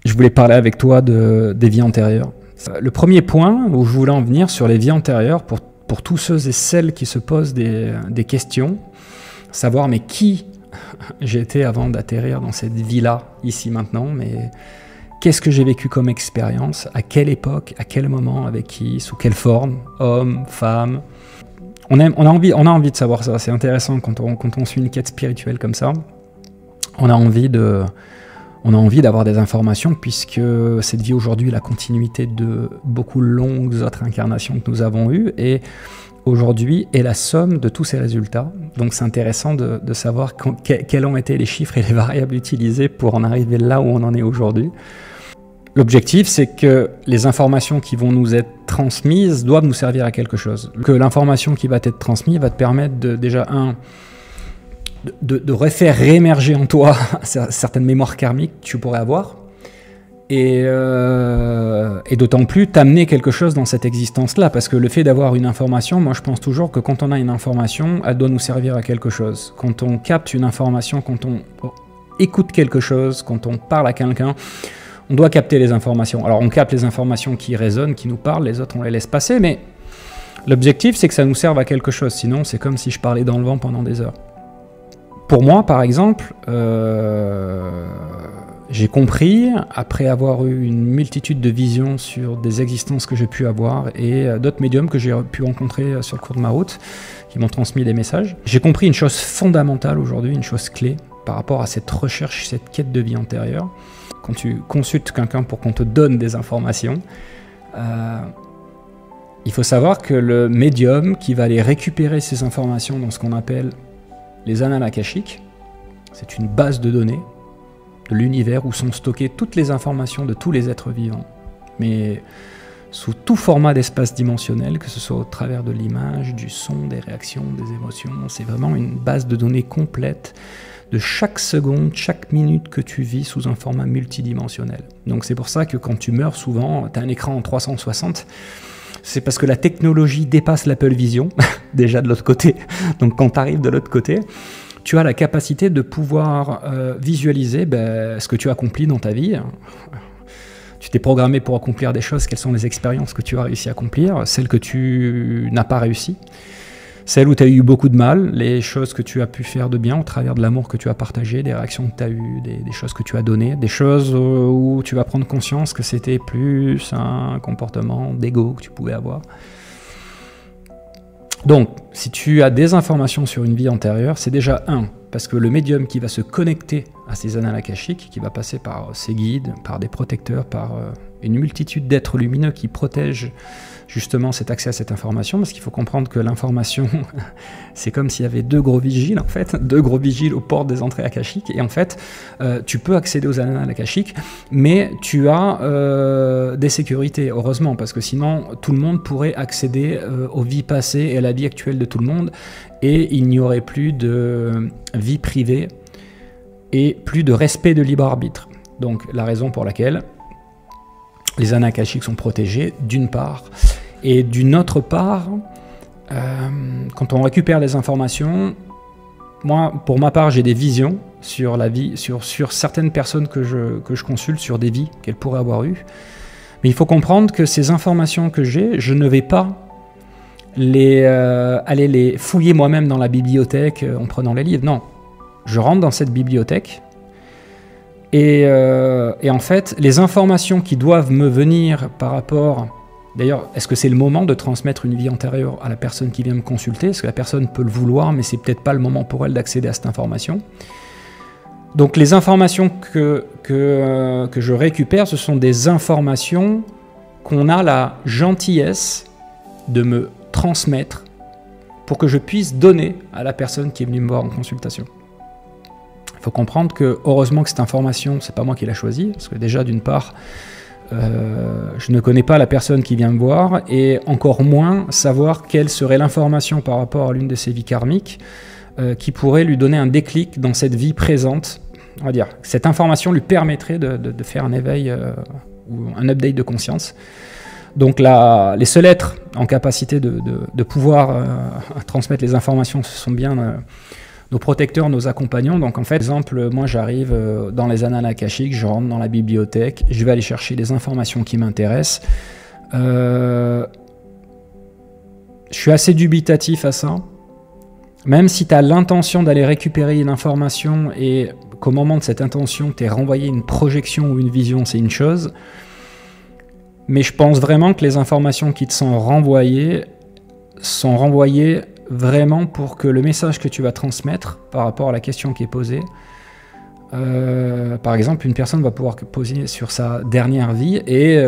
Je voulais parler avec toi des vies antérieures. Le premier point où je voulais en venir sur les vies antérieures, pour tous ceux et celles qui se posent des questions, savoir mais qui j'étais avant d'atterrir dans cette vie-là, ici maintenant, mais qu'est-ce que j'ai vécu comme expérience, à quelle époque, à quel moment, avec qui, sous quelle forme, homme, femme. On a envie de savoir ça, c'est intéressant quand on suit une quête spirituelle comme ça. On a envie d'avoir des informations puisque cette vie aujourd'hui est la continuité de beaucoup longues autres incarnations que nous avons eues et aujourd'hui est la somme de tous ces résultats. Donc c'est intéressant de savoir quels ont été les chiffres et les variables utilisées pour en arriver là où on en est aujourd'hui. L'objectif, c'est que les informations qui vont nous être transmises doivent nous servir à quelque chose. Que l'information qui va être transmise va te permettre de refaire réémerger en toi certaines mémoires karmiques que tu pourrais avoir et d'autant plus t'amener quelque chose dans cette existence-là, parce que le fait d'avoir une information, moi je pense toujours que quand on a une information, elle doit nous servir à quelque chose. Quand on capte une information, quand on écoute quelque chose, quand on parle à quelqu'un, on doit capter les informations. Alors on capte les informations qui résonnent, qui nous parlent, les autres on les laisse passer, mais l'objectif c'est que ça nous serve à quelque chose, sinon c'est comme si je parlais dans le vent pendant des heures. Pour moi, par exemple, j'ai compris, après avoir eu une multitude de visions sur des existences que j'ai pu avoir et d'autres médiums que j'ai pu rencontrer sur le cours de ma route, qui m'ont transmis des messages, j'ai compris une chose fondamentale aujourd'hui, une chose clé par rapport à cette recherche, cette quête de vie antérieure. Quand tu consultes quelqu'un pour qu'on te donne des informations, il faut savoir que le médium qui va aller récupérer ces informations dans ce qu'on appelle les annales akashiques, c'est une base de données de l'univers où sont stockées toutes les informations de tous les êtres vivants, mais sous tout format d'espace dimensionnel, que ce soit au travers de l'image, du son, des réactions, des émotions. C'est vraiment une base de données complète de chaque seconde, chaque minute que tu vis sous un format multidimensionnel. Donc c'est pour ça que quand tu meurs, souvent, tu as un écran en 360. C'est parce que la technologie dépasse l'Apple Vision, déjà de l'autre côté. Donc quand tu arrives de l'autre côté, tu as la capacité de pouvoir visualiser ce que tu as accompli dans ta vie. Tu t'es programmé pour accomplir des choses, quelles sont les expériences que tu as réussi à accomplir, celles que tu n'as pas réussi, celles où tu as eu beaucoup de mal, les choses que tu as pu faire de bien au travers de l'amour que tu as partagé, des réactions que tu as eues, des choses que tu as données, des choses où tu vas prendre conscience que c'était plus un comportement d'ego que tu pouvais avoir. Donc, si tu as des informations sur une vie antérieure, c'est déjà parce que le médium qui va se connecter à ces annales akashiques, qui va passer par ses guides, par des protecteurs, par une multitude d'êtres lumineux qui protègent justement cet accès à cette information, parce qu'il faut comprendre que l'information, c'est comme s'il y avait deux gros vigiles, en fait, deux gros vigiles aux portes des entrées akashiques, et en fait, tu peux accéder aux annales akashiques, mais tu as des sécurités, heureusement, parce que sinon, tout le monde pourrait accéder aux vies passées et à la vie actuelle de tout le monde, et il n'y aurait plus de vie privée et plus de respect de libre arbitre. Donc, la raison pour laquelle les annales akashiques sont protégées, d'une part, et d'une autre part, quand on récupère les informations, moi, pour ma part, j'ai des visions sur la vie, sur certaines personnes que je consulte, sur des vies qu'elles pourraient avoir eues. Mais il faut comprendre que ces informations que j'ai, je ne vais pas aller les fouiller moi-même dans la bibliothèque en prenant les livres. Non, je rentre dans cette bibliothèque et en fait, les informations qui doivent me venir par rapport... D'ailleurs, est-ce que c'est le moment de transmettre une vie antérieure à la personne qui vient me consulter? Est-ce que la personne peut le vouloir, mais c'est peut-être pas le moment pour elle d'accéder à cette information? Donc les informations que je récupère, ce sont des informations qu'on a la gentillesse de me transmettre pour que je puisse donner à la personne qui est venue me voir en consultation. Il faut comprendre que, heureusement que cette information, c'est pas moi qui l'ai choisie, parce que déjà, d'une part, je ne connais pas la personne qui vient me voir, et encore moins savoir quelle serait l'information par rapport à l'une de ses vies karmiques qui pourrait lui donner un déclic dans cette vie présente. On va dire, cette information lui permettrait de faire un éveil ou un update de conscience. Donc là, les seuls êtres en capacité de pouvoir transmettre les informations, ce sont bien nos protecteurs, nos accompagnants. Donc en fait, par exemple, moi j'arrive dans les annales akashiques, je rentre dans la bibliothèque, je vais aller chercher les informations qui m'intéressent. Je suis assez dubitatif à ça. Même si tu as l'intention d'aller récupérer une information et qu'au moment de cette intention, tu es renvoyé une projection ou une vision, c'est une chose. Mais je pense vraiment que les informations qui te sont renvoyées vraiment pour que le message que tu vas transmettre par rapport à la question qui est posée, par exemple, une personne va pouvoir poser sur sa dernière vie et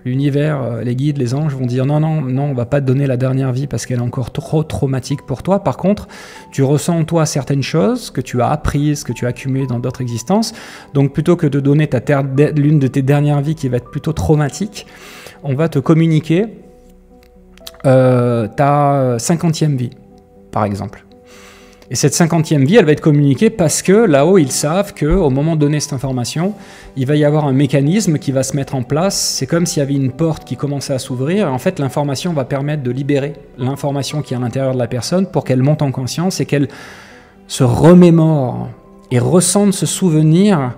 l'univers, les guides, les anges vont dire non, on va pas te donner la dernière vie parce qu'elle est encore trop traumatique pour toi. Par contre, tu ressens en toi certaines choses que tu as apprises, que tu as accumulées dans d'autres existences. Donc plutôt que de donner l'une de tes dernières vies qui va être plutôt traumatique, on va te communiquer ta 50e vie, par exemple. Et cette 50e vie, elle va être communiquée parce que là-haut, ils savent qu'au moment de donner cette information, il va y avoir un mécanisme qui va se mettre en place. C'est comme s'il y avait une porte qui commençait à s'ouvrir. En fait, l'information va permettre de libérer l'information qui est à l'intérieur de la personne pour qu'elle monte en conscience et qu'elle se remémore et ressente ce souvenir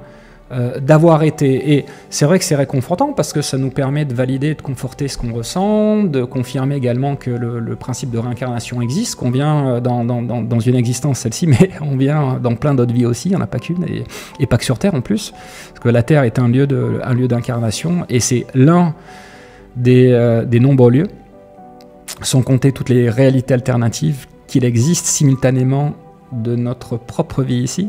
d'avoir été. Et c'est vrai que c'est réconfortant parce que ça nous permet de valider, de conforter ce qu'on ressent, de confirmer également que le principe de réincarnation existe, qu'on vient dans une existence, celle-ci, mais on vient dans plein d'autres vies aussi, il n'y en a pas qu'une, et pas que sur Terre en plus, parce que la Terre est un lieu d'incarnation, et c'est l'un des nombreux lieux, sans compter toutes les réalités alternatives qu'il existe simultanément de notre propre vie ici.